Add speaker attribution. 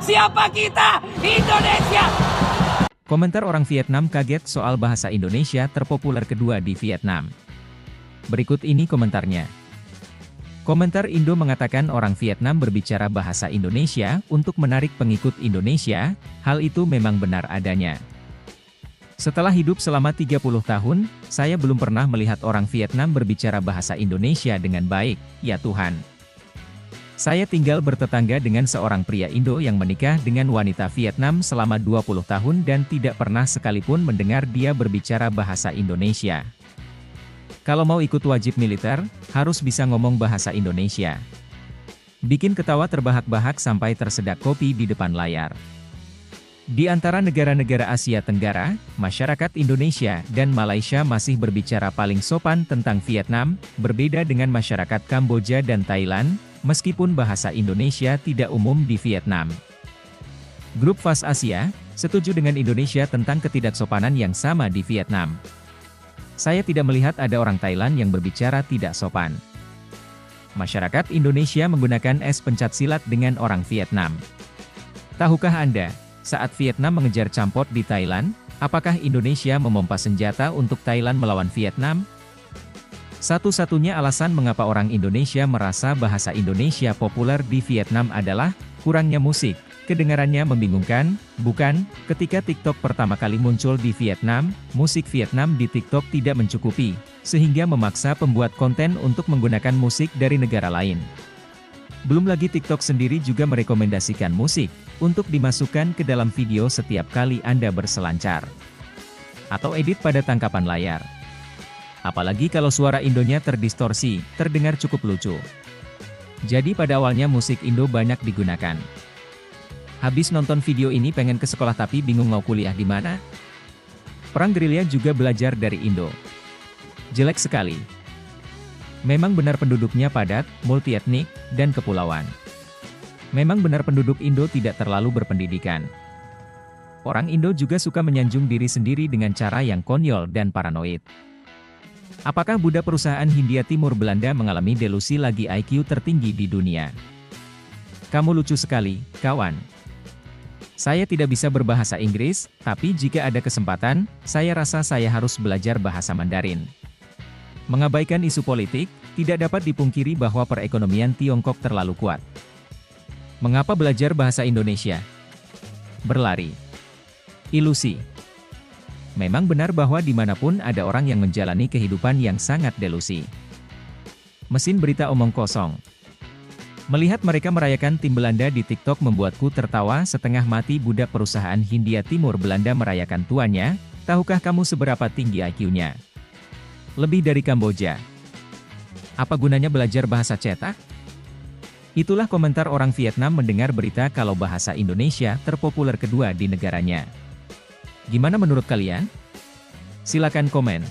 Speaker 1: Siapa kita? Indonesia!
Speaker 2: Komentar orang Vietnam kaget soal bahasa Indonesia terpopuler kedua di Vietnam. Berikut ini komentarnya. Komentar Indo mengatakan orang Vietnam berbicara bahasa Indonesia untuk menarik pengikut Indonesia, hal itu memang benar adanya. Setelah hidup selama 30 tahun, saya belum pernah melihat orang Vietnam berbicara bahasa Indonesia dengan baik, ya Tuhan. Saya tinggal bertetangga dengan seorang pria Indo yang menikah dengan wanita Vietnam selama 20 tahun dan tidak pernah sekalipun mendengar dia berbicara bahasa Indonesia. Kalau mau ikut wajib militer, harus bisa ngomong bahasa Indonesia. Bikin ketawa terbahak-bahak sampai tersedak kopi di depan layar. Di antara negara-negara Asia Tenggara, masyarakat Indonesia dan Malaysia masih berbicara paling sopan tentang Vietnam, berbeda dengan masyarakat Kamboja dan Thailand, meskipun bahasa Indonesia tidak umum di Vietnam. Grup Fast Asia, setuju dengan Indonesia tentang ketidaksopanan yang sama di Vietnam. Saya tidak melihat ada orang Thailand yang berbicara tidak sopan. Masyarakat Indonesia menggunakan es pencak silat dengan orang Vietnam. Tahukah Anda, saat Vietnam mengejar campot di Thailand, apakah Indonesia memompa senjata untuk Thailand melawan Vietnam? Satu-satunya alasan mengapa orang Indonesia merasa bahasa Indonesia populer di Vietnam adalah kurangnya musik. Kedengarannya membingungkan, bukan? Ketika TikTok pertama kali muncul di Vietnam, musik Vietnam di TikTok tidak mencukupi, sehingga memaksa pembuat konten untuk menggunakan musik dari negara lain. Belum lagi TikTok sendiri juga merekomendasikan musik untuk dimasukkan ke dalam video setiap kali Anda berselancar atau edit pada tangkapan layar. Apalagi kalau suara Indonya terdistorsi, terdengar cukup lucu. Jadi pada awalnya musik Indo banyak digunakan. Habis nonton video ini pengen ke sekolah tapi bingung mau kuliah di mana? Perang gerilya juga belajar dari Indo. Jelek sekali. Memang benar penduduknya padat, multietnik, dan kepulauan. Memang benar penduduk Indo tidak terlalu berpendidikan. Orang Indo juga suka menyanjung diri sendiri dengan cara yang konyol dan paranoid. Apakah budak perusahaan Hindia Timur Belanda mengalami delusi lagi IQ tertinggi di dunia? Kamu lucu sekali, kawan. Saya tidak bisa berbahasa Inggris, tapi jika ada kesempatan, saya rasa saya harus belajar bahasa Mandarin. Mengabaikan isu politik, tidak dapat dipungkiri bahwa perekonomian Tiongkok terlalu kuat. Mengapa belajar bahasa Indonesia? Berlari. Ilusi. Memang benar bahwa dimanapun ada orang yang menjalani kehidupan yang sangat delusi. Mesin berita omong kosong. Melihat mereka merayakan tim Belanda di TikTok membuatku tertawa setengah mati. Budak perusahaan Hindia Timur Belanda merayakan tuannya, tahukah kamu seberapa tinggi IQ-nya? Lebih dari Kamboja. Apa gunanya belajar bahasa cetak? Itulah komentar orang Vietnam mendengar berita kalau bahasa Indonesia terpopuler kedua di negaranya. Gimana menurut kalian? Silakan komen.